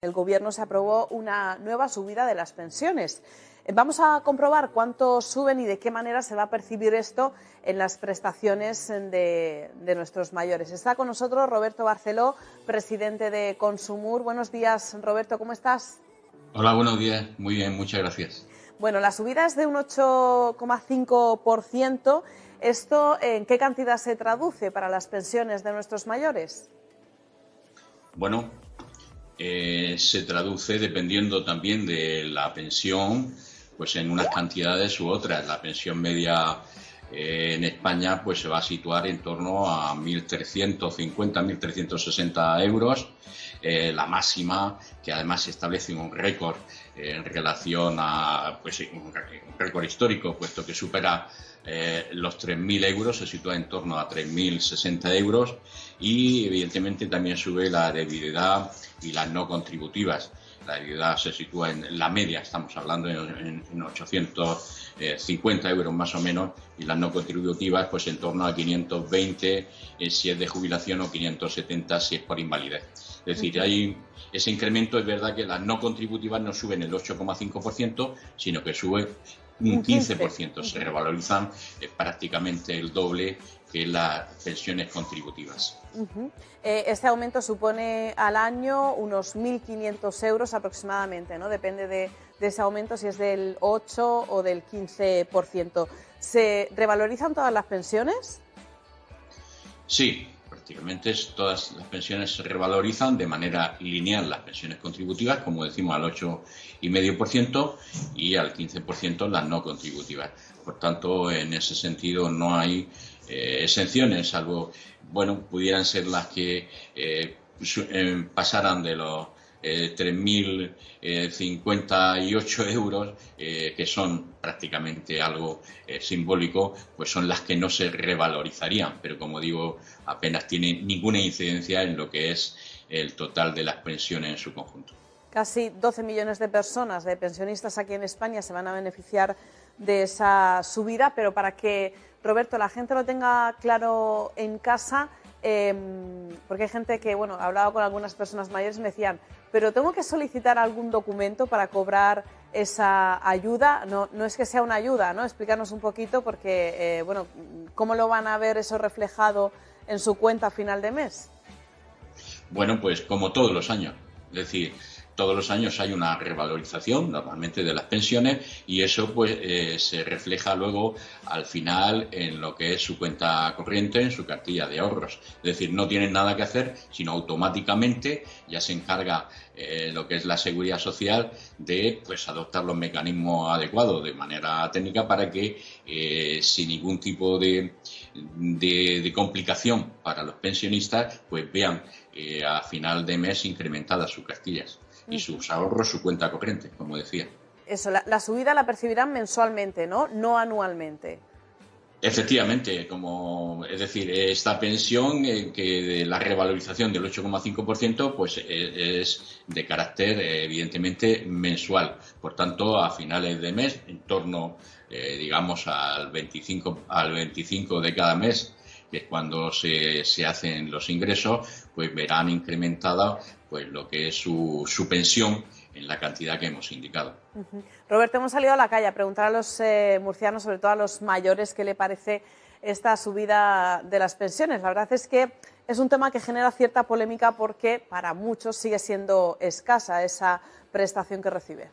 El Gobierno se aprobó una nueva subida de las pensiones. Vamos a comprobar cuánto suben y de qué manera se va a percibir esto en las prestaciones de nuestros mayores. Está con nosotros Roberto Barceló, presidente de Consumur. Buenos días, Roberto, ¿cómo estás? Hola, buenos días. Muy bien, muchas gracias. Bueno, la subida es de un 8,5%. ¿Esto en qué cantidad se traduce para las pensiones de nuestros mayores? Bueno, se traduce dependiendo también de la pensión, pues en unas cantidades u otras. La pensión media en España pues se va a situar en torno a 1.350, 1.360 euros. La máxima, que además establece un récord en relación a pues, un récord histórico, puesto que supera los 3.000 euros, se sitúa en torno a 3.060 euros y evidentemente también sube la debilidad y las no contributivas. La debilidad se sitúa en la media, estamos hablando en 850 euros más o menos, y las no contributivas pues en torno a 520 si es de jubilación o 570 si es por invalidez. Es decir, hay ese incremento. Es verdad que las no contributivas no suben el 8,5%, sino que suben un 15%, se revalorizan prácticamente el doble que las pensiones contributivas. Este aumento supone al año unos 1.500 euros aproximadamente, ¿no? Depende de ese aumento, si es del 8 o del 15%. ¿Se revalorizan todas las pensiones? Sí, prácticamente todas las pensiones se revalorizan de manera lineal. Las pensiones contributivas, como decimos, al 8,5% y al 15% las no contributivas. Por tanto, en ese sentido no hay exenciones, salvo, bueno, pudieran ser las que pasaran de los 3.058 euros, que son prácticamente algo simbólico, pues son las que no se revalorizarían, pero como digo, apenas tienen ninguna incidencia en lo que es el total de las pensiones en su conjunto. Casi 12 millones de personas, de pensionistas aquí en España, se van a beneficiar de esa subida, pero para que, Roberto, la gente lo tenga claro en casa, porque hay gente que, bueno, he hablado con algunas personas mayores y me decían, pero tengo que solicitar algún documento para cobrar esa ayuda. No es que sea una ayuda, ¿no? Explícanos un poquito, porque, bueno, ¿cómo lo van a ver eso reflejado en su cuenta a final de mes? Bueno, pues como todos los años, es decir, todos los años hay una revalorización normalmente de las pensiones y eso pues se refleja luego al final en lo que es su cuenta corriente, en su cartilla de ahorros. Es decir, no tienen nada que hacer, sino automáticamente ya se encarga lo que es la Seguridad Social de pues adoptar los mecanismos adecuados de manera técnica para que sin ningún tipo de complicación para los pensionistas pues vean a final de mes incrementadas sus cartillas y sus ahorros, su cuenta corriente, como decía. Eso, la subida la percibirán mensualmente, ¿no? No anualmente. Efectivamente, es decir, esta pensión, que de la revalorización del 8,5%, pues es de carácter evidentemente mensual. Por tanto, a finales de mes, en torno, digamos, al 25 de cada mes, que es cuando se hacen los ingresos, pues verán incrementada pues lo que es su pensión en la cantidad que hemos indicado. Roberto, hemos salido a la calle a preguntar a los murcianos, sobre todo a los mayores, qué le parece esta subida de las pensiones. La verdad es que es un tema que genera cierta polémica porque para muchos sigue siendo escasa esa prestación que recibe.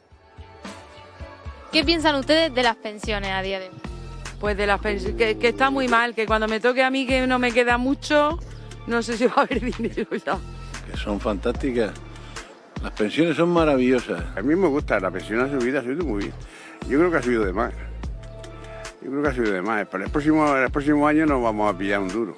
¿Qué piensan ustedes de las pensiones a día de hoy? Pues de las pensiones, que está muy mal, que cuando me toque a mí, que no me queda mucho, no sé si va a haber dinero ya. Que son fantásticas. Las pensiones son maravillosas. A mí me gusta, la pensión ha subido muy bien. Yo creo que ha subido de más. Para el próximo año nos vamos a pillar un duro.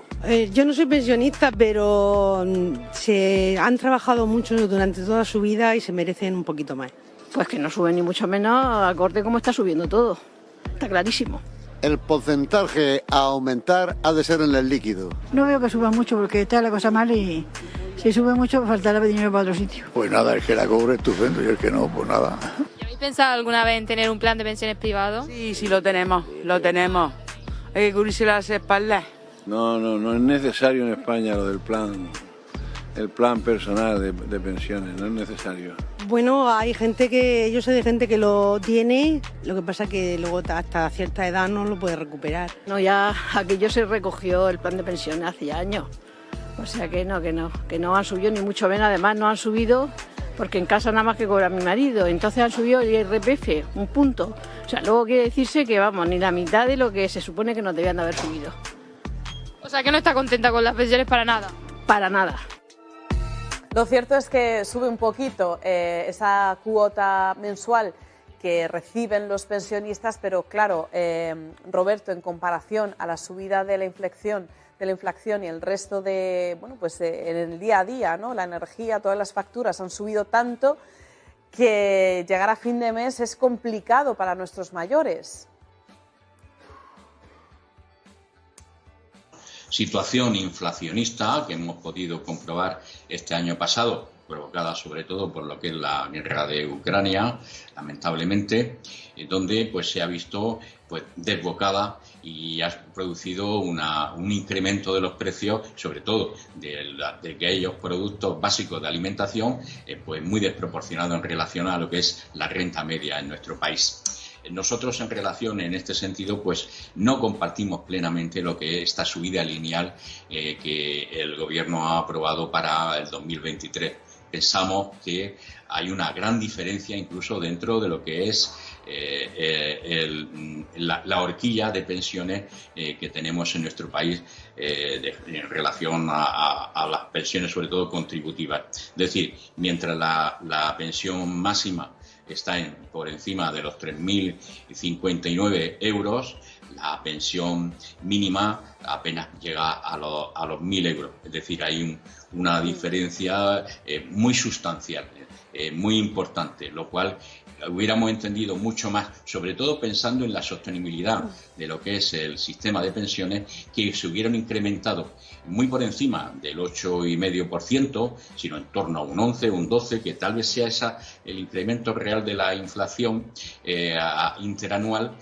Yo no soy pensionista, pero se han trabajado mucho durante toda su vida y se merecen un poquito más. Pues que no sube ni mucho menos acorde como está subiendo todo. Está clarísimo. El porcentaje a aumentar ha de ser en el líquido. No veo que suba mucho porque está la cosa mal y si sube mucho faltará dinero para otro sitio. Pues nada, el que la cobre estupendo y el que no, pues nada. ¿Habéis pensado alguna vez en tener un plan de pensiones privado? Sí, lo tenemos. Hay que cubrirse las espaldas. No es necesario en España lo del plan el plan personal de pensiones, no es necesario. Bueno, hay gente que, yo sé de gente que lo tiene, lo que pasa que luego hasta cierta edad no lo puede recuperar. No, ya aquello se recogió el plan de pensiones hace años. O sea que no han subido ni mucho menos, además no han subido porque en casa nada más que cobra mi marido, entonces han subido el IRPF, un punto. O sea, luego quiere decirse que vamos, ni la mitad de lo que se supone que nos debían de haber subido. O sea que no está contenta con las pensiones para nada. Para nada. Lo cierto es que sube un poquito esa cuota mensual que reciben los pensionistas, pero claro, Roberto, en comparación a la subida de la inflación y el resto de, bueno, pues en el día a día, ¿no? La energía, todas las facturas han subido tanto que llegar a fin de mes es complicado para nuestros mayores. Situación inflacionista que hemos podido comprobar este año pasado, provocada sobre todo por lo que es la guerra de Ucrania, lamentablemente, donde pues se ha visto pues desbocada y ha producido un incremento de los precios, sobre todo de aquellos productos básicos de alimentación, pues muy desproporcionado en relación a lo que es la renta media en nuestro país. Nosotros en relación en este sentido pues no compartimos plenamente lo que es esta subida lineal que el Gobierno ha aprobado para el 2023. Pensamos que hay una gran diferencia incluso dentro de lo que es la horquilla de pensiones que tenemos en nuestro país en relación a las pensiones sobre todo contributivas. Es decir, mientras la pensión máxima está por encima de los 3.059 euros, la pensión mínima apenas llega a los 1.000 euros. Es decir, hay una diferencia muy sustancial, muy importante, lo cual hubiéramos entendido mucho más, sobre todo pensando en la sostenibilidad de lo que es el sistema de pensiones, que se hubieran incrementado muy por encima del 8,5%, sino en torno a un 11, un 12, que tal vez sea el incremento real de la inflación interanual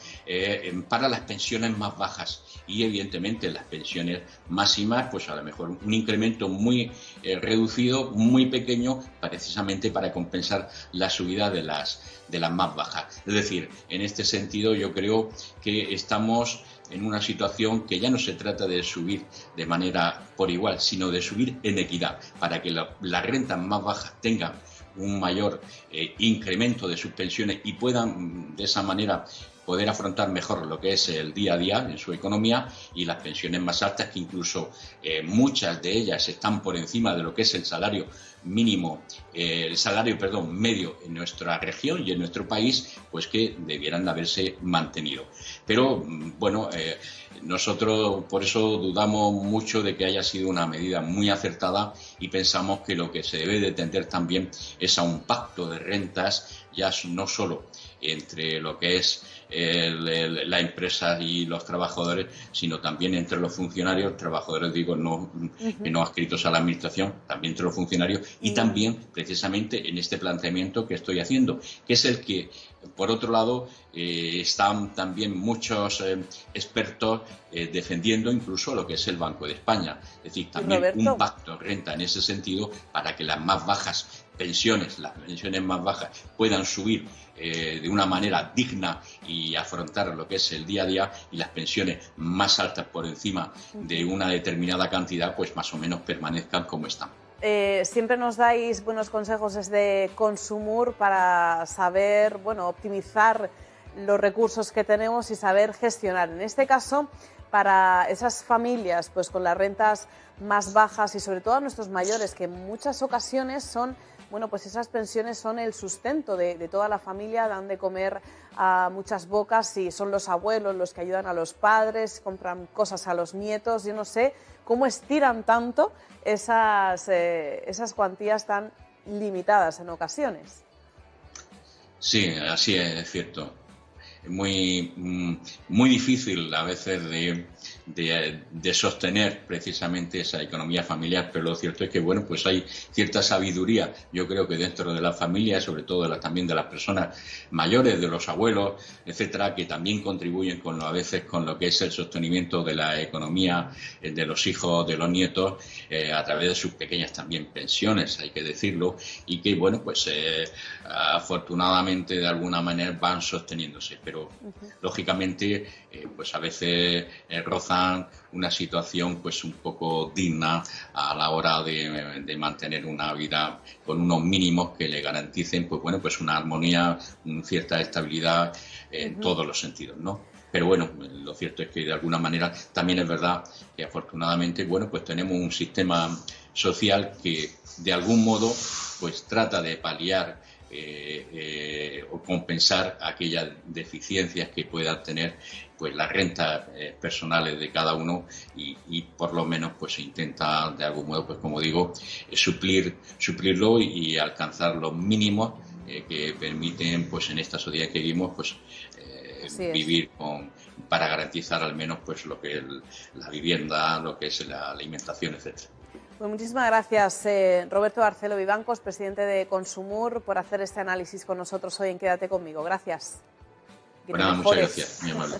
para las pensiones más bajas. Y evidentemente las pensiones máximas, pues a lo mejor un incremento muy reducido, muy pequeño, precisamente para compensar la subida de las más bajas. Es decir, en este sentido yo creo que estamos en una situación que ya no se trata de subir de manera por igual, sino de subir en equidad, para que las rentas más bajas tengan un mayor incremento de sus pensiones y puedan de esa manera poder afrontar mejor lo que es el día a día en su economía, y las pensiones más altas, que incluso muchas de ellas están por encima de lo que es el salario mínimo, medio en nuestra región y en nuestro país, pues que debieran de haberse mantenido. Pero bueno, nosotros por eso dudamos mucho de que haya sido una medida muy acertada y pensamos que lo que se debe de tender también es a un pacto de rentas, ya no solo entre lo que es la empresa y los trabajadores, sino también entre los funcionarios, trabajadores digo, no adscritos a la administración, también entre los funcionarios, y también precisamente en este planteamiento que estoy haciendo, que es el que, por otro lado, están también muchos expertos defendiendo, incluso lo que es el Banco de España. Es decir, también un pacto de renta en ese sentido, para que las más bajas pensiones, las pensiones más bajas, puedan subir de una manera digna y afrontar lo que es el día a día, y las pensiones más altas por encima de una determinada cantidad, pues más o menos permanezcan como están. Siempre nos dais buenos consejos desde Consumur para saber, bueno, optimizar los recursos que tenemos y saber gestionar. En este caso, para esas familias pues con las rentas más bajas y sobre todo a nuestros mayores, que en muchas ocasiones son, bueno, pues esas pensiones son el sustento de toda la familia, dan de comer a muchas bocas y son los abuelos los que ayudan a los padres, compran cosas a los nietos. Yo no sé cómo estiran tanto esas cuantías tan limitadas en ocasiones. Sí, así es cierto. muy difícil a veces de sostener precisamente esa economía familiar, pero lo cierto es que bueno, pues hay cierta sabiduría, yo creo que dentro de la familia, sobre todo también de las personas mayores, de los abuelos, etcétera, que también contribuyen a veces con lo que es el sostenimiento de la economía de los hijos, de los nietos, a través de sus pequeñas también pensiones, hay que decirlo, y que bueno, pues afortunadamente de alguna manera van sosteniéndose, pero lógicamente pues a veces rozan una situación pues un poco digna a la hora de mantener una vida con unos mínimos que le garanticen pues bueno, pues una armonía, cierta estabilidad en todos los sentidos, ¿no? Pero bueno, lo cierto es que de alguna manera también es verdad que afortunadamente bueno, pues tenemos un sistema social que de algún modo pues trata de paliar o compensar aquellas deficiencias que puedan tener pues las rentas personales de cada uno y por lo menos pues intenta de algún modo pues como digo suplirlo y alcanzar los mínimos que permiten pues en esta sociedad que vivimos pues vivir para garantizar al menos pues lo que es la vivienda, lo que es la alimentación, etcétera. Pues muchísimas gracias, Roberto Barceló Vivancos, presidente de Consumur, por hacer este análisis con nosotros hoy en Quédate Conmigo. Gracias. Bueno, muchas gracias, muy amable.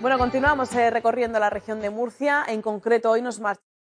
Bueno, continuamos recorriendo la región de Murcia. En concreto, hoy nos marchamos